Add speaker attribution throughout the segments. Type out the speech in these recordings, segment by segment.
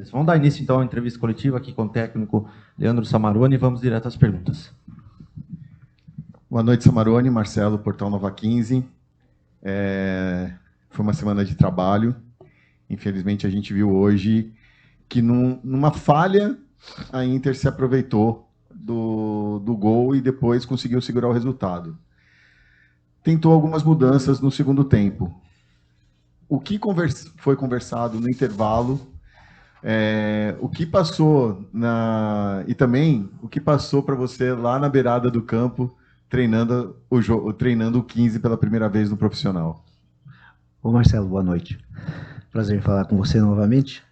Speaker 1: Beleza. Vamos dar início, então, à entrevista coletiva aqui com o técnico Leandro Samarone e vamos direto às perguntas.
Speaker 2: Boa noite, Samarone. Marcelo, Portal Nova 15. Foi uma semana de trabalho. Infelizmente, a gente viu hoje que, numa falha, a Inter se aproveitou do gol e depois conseguiu segurar o resultado. Tentou algumas mudanças no segundo tempo. O que foi conversado no intervalo, o que passou e também o que passou para você lá na beirada do campo, treinando o 15 pela primeira vez no profissional?
Speaker 3: Ô Marcelo, boa noite. Prazer em falar com você novamente.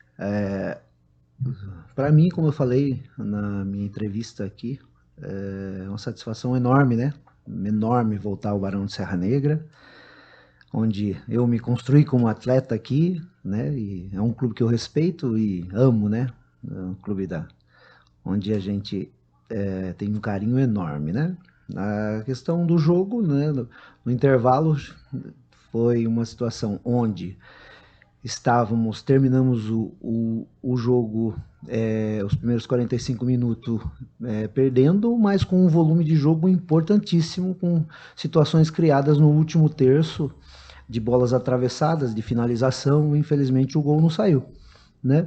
Speaker 3: Para mim, como eu falei na minha entrevista aqui, é uma satisfação enorme, né? Enorme voltar ao Barão de Serra Negra, onde eu me construí como atleta aqui, né? E é um clube que eu respeito e amo, né? É um clube onde a gente tem um carinho enorme, né? A questão do jogo, né? No intervalo, foi uma situação onde terminamos o jogo, os primeiros 45 minutos perdendo, mas com um volume de jogo importantíssimo, com situações criadas no último terço, de bolas atravessadas, de finalização. Infelizmente o gol não saiu, né?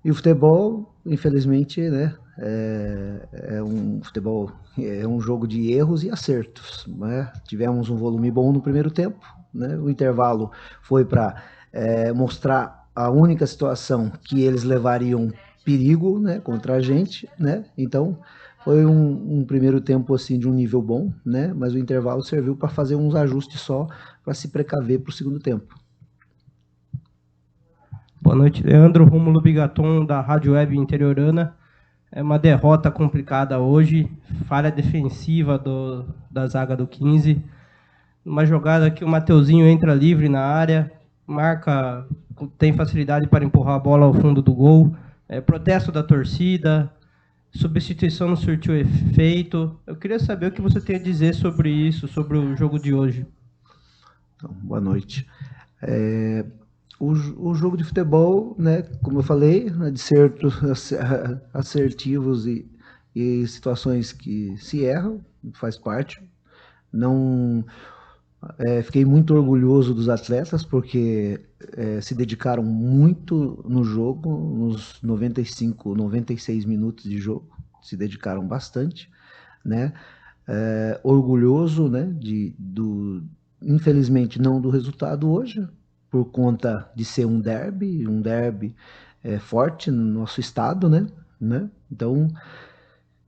Speaker 3: E o futebol, infelizmente, né, é um jogo de erros e acertos, né? Tivemos um volume bom no primeiro tempo, né? O intervalo foi para mostrar a única situação que eles levariam perigo, né, contra a gente, né? Então foi um primeiro tempo assim de um nível bom, né? Mas o intervalo serviu para fazer uns ajustes só para se precaver para o segundo tempo.
Speaker 4: Boa noite, Leandro. Rômulo Bigaton, da Rádio Web Interiorana. É uma derrota complicada hoje, falha defensiva da zaga do 15. Uma jogada que o Mateuzinho entra livre na área, marca, tem facilidade para empurrar a bola ao fundo do gol. Protesto da torcida, substituição não surtiu efeito. Eu queria saber o que você tem a dizer sobre isso, sobre o jogo de hoje.
Speaker 3: Então, boa noite. O jogo de futebol, né, como eu falei, de certos assertivos e situações que se erram, faz parte. Não fiquei muito orgulhoso dos atletas, porque se dedicaram muito no jogo, nos 95, 96 minutos de jogo, se dedicaram bastante, né? Orgulhoso, né, infelizmente não do resultado hoje, por conta de ser um derby forte no nosso estado, né? Então,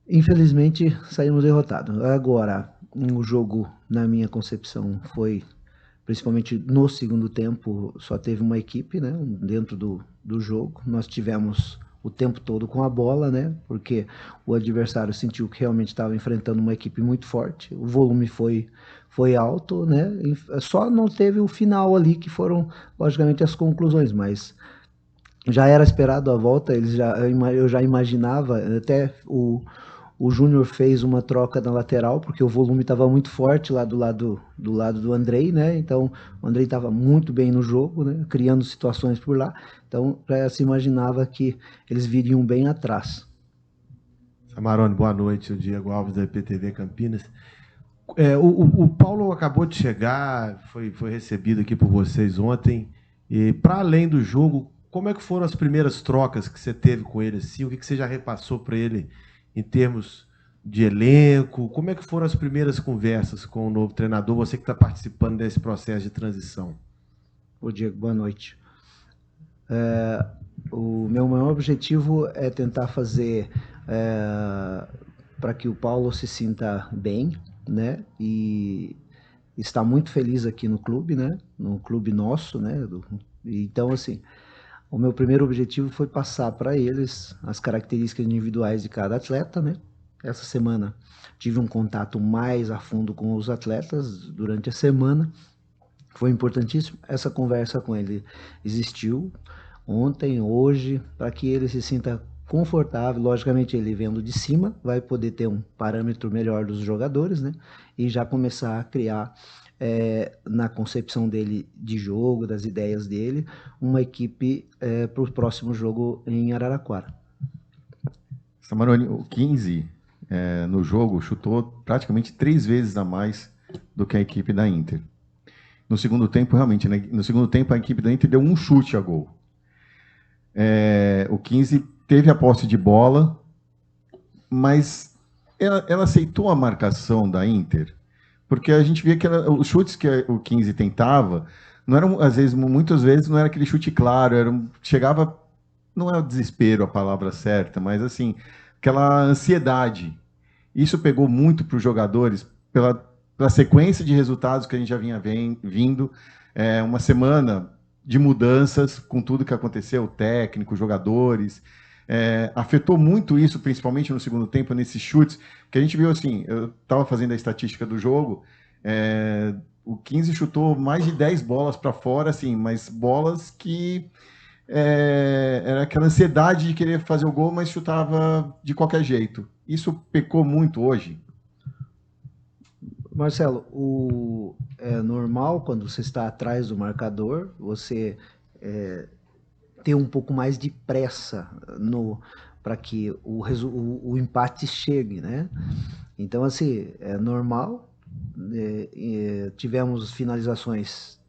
Speaker 3: infelizmente, saímos derrotados. Agora, o jogo, na minha concepção, foi, principalmente no segundo tempo, só teve uma equipe, né, dentro do jogo. Nós tivemos o tempo todo com a bola, né, porque o adversário sentiu que realmente estava enfrentando uma equipe muito forte. O volume foi alto, né, só não teve o final ali, que foram, logicamente, as conclusões, mas já era esperado a volta. Eu já imaginava, até o Júnior fez uma troca na lateral, porque o volume estava muito forte lá do lado do Andrei, né? Então, o Andrei estava muito bem no jogo, né? Criando situações por lá. Então, já se imaginava que eles viriam bem atrás.
Speaker 5: Samarone, boa noite. O Diego Alves, da IPTV Campinas. O Paulo acabou de chegar, foi recebido aqui por vocês ontem. E, para além do jogo, como é que foram as primeiras trocas que você teve com ele? Assim? O que você já repassou para ele em termos de elenco? Como é que foram as primeiras conversas com o novo treinador, você que está participando desse processo de transição?
Speaker 3: Ô Diego, boa noite. O meu maior objetivo é tentar fazer para que o Paulo se sinta bem, né? E está muito feliz aqui no clube, né? No clube nosso, né? Então, assim, o meu primeiro objetivo foi passar para eles as características individuais de cada atleta, né? Essa semana tive um contato mais a fundo com os atletas durante a semana. Foi importantíssimo. Essa conversa com ele existiu ontem, hoje, para que ele se sinta confortável. Logicamente, ele vendo de cima vai poder ter um parâmetro melhor dos jogadores, né? E já começar a criar na concepção dele de jogo, das ideias dele, uma equipe para o próximo jogo em Araraquara.
Speaker 2: Samarone, o 15 no jogo chutou praticamente 3 vezes a mais do que a equipe da Inter. No segundo tempo, realmente, né? No segundo tempo a equipe da Inter deu um chute a gol. O 15 teve a posse de bola, mas ela aceitou a marcação da Inter, porque a gente via que os chutes que o 15 tentava, não eram, às vezes, muitas vezes não era aquele chute claro, chegava, não é o desespero a palavra certa, mas assim, aquela ansiedade. Isso pegou muito para os jogadores, pela sequência de resultados que a gente já vinha vindo, uma semana de mudanças com tudo que aconteceu, técnico, jogadores, afetou muito isso, principalmente no segundo tempo, nesses chutes, que a gente viu assim, eu estava fazendo a estatística do jogo, o 15 chutou mais de 10 bolas para fora, assim, mas bolas que era aquela ansiedade de querer fazer o gol, mas chutava de qualquer jeito. Isso pecou muito hoje.
Speaker 3: Marcelo, é normal quando você está atrás do marcador, você ter um pouco mais de pressa para que o empate chegue, né? Então, assim, é normal. Tivemos finalizações,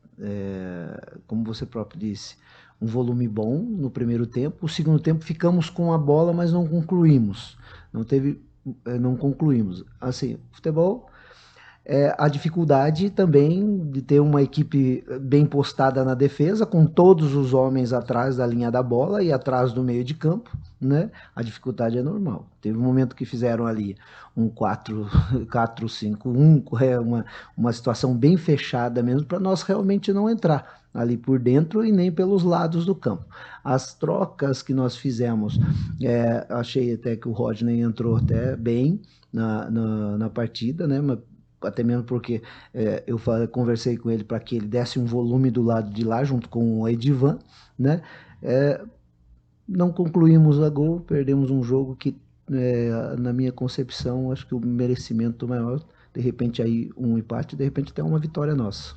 Speaker 3: como você próprio disse, um volume bom no primeiro tempo. O segundo tempo ficamos com a bola, mas não concluímos. Não concluímos. Assim, futebol... a dificuldade também de ter uma equipe bem postada na defesa, com todos os homens atrás da linha da bola e atrás do meio de campo, né? A dificuldade é normal. Teve um momento que fizeram ali um 4-5-1, uma situação bem fechada mesmo, para nós realmente não entrar ali por dentro e nem pelos lados do campo. As trocas que nós fizemos, achei até que o Rodney entrou até bem na partida, né? Até mesmo porque eu conversei com ele para que ele desse um volume do lado de lá, junto com o Edivan, né? Não concluímos a gol, perdemos um jogo que, na minha concepção, acho que o merecimento maior, de repente aí um empate, de repente até uma vitória nossa.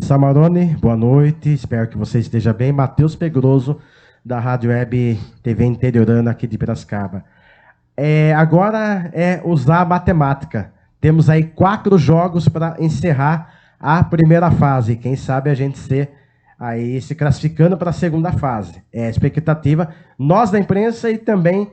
Speaker 6: Samarone, boa noite, espero que você esteja bem. Matheus Pegroso, da Rádio Web TV Interiorana aqui de Piracicaba. Agora é usar a matemática. Temos aí 4 jogos para encerrar a primeira fase. Quem sabe a gente aí se classificando para a segunda fase. É a expectativa, nós da imprensa e também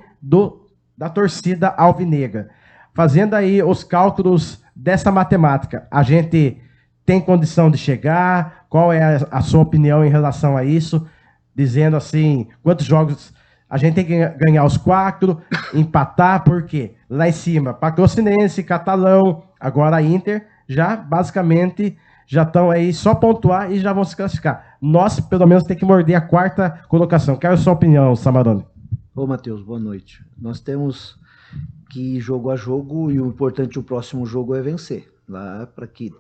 Speaker 6: da torcida alvinegra. Fazendo aí os cálculos dessa matemática, a gente tem condição de chegar? Qual é a sua opinião em relação a isso? Dizendo assim, quantos jogos... A gente tem que ganhar os 4, empatar, porque lá em cima, Patrocinense, Catalão, agora a Inter, já basicamente já estão aí só pontuar e já vão se classificar. Nós, pelo menos, tem que morder a 4ª colocação. Quero a sua opinião, Samarone.
Speaker 3: Ô, Matheus, boa noite. Nós temos que ir jogo a jogo e o importante, o próximo jogo é vencer. Lá para que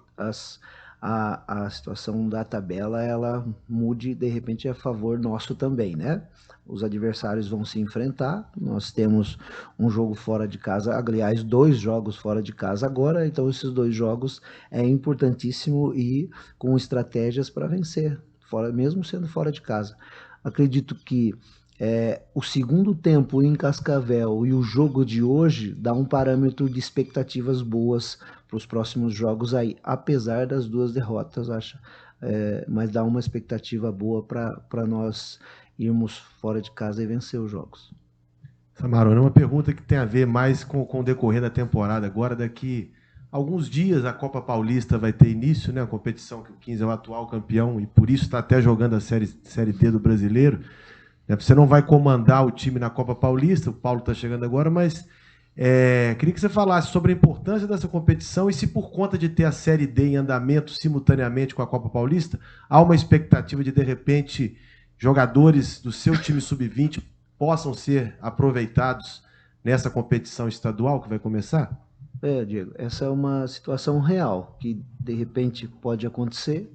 Speaker 3: a situação da tabela ela mude, de repente, a favor nosso também, né? Os adversários vão se enfrentar, nós temos um jogo fora de casa, aliás, 2 jogos fora de casa agora, então esses 2 jogos é importantíssimo ir com estratégias para vencer, mesmo sendo fora de casa. Acredito que o segundo tempo em Cascavel e o jogo de hoje dá um parâmetro de expectativas boas para os próximos jogos aí, apesar das 2 derrotas, acho, mas dá uma expectativa boa para nós irmos fora de casa e vencer os jogos.
Speaker 5: Samarone, uma pergunta que tem a ver mais com o decorrer da temporada. Agora, daqui alguns dias, a Copa Paulista vai ter início, né? A competição que o 15 é o atual campeão e por isso está até jogando a Série D do Brasileiro. Você não vai comandar o time na Copa Paulista, o Paulo está chegando agora, mas queria que você falasse sobre a importância dessa competição e se por conta de ter a Série D em andamento simultaneamente com a Copa Paulista, há uma expectativa de repente, jogadores do seu time sub-20 possam ser aproveitados nessa competição estadual que vai começar?
Speaker 3: Diego, essa é uma situação real, que de repente pode acontecer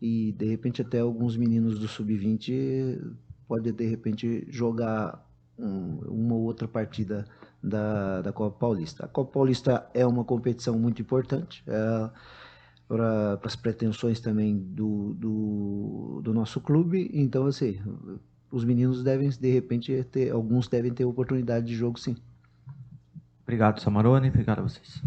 Speaker 3: e de repente até alguns meninos do sub-20 podem de repente jogar uma ou outra partida da Copa Paulista. A Copa Paulista é uma competição muito importante para as pretensões também do nosso clube, então assim, os meninos devem, de repente, alguns devem ter oportunidade de jogo, sim.
Speaker 1: Obrigado, Samarone. Obrigado a vocês.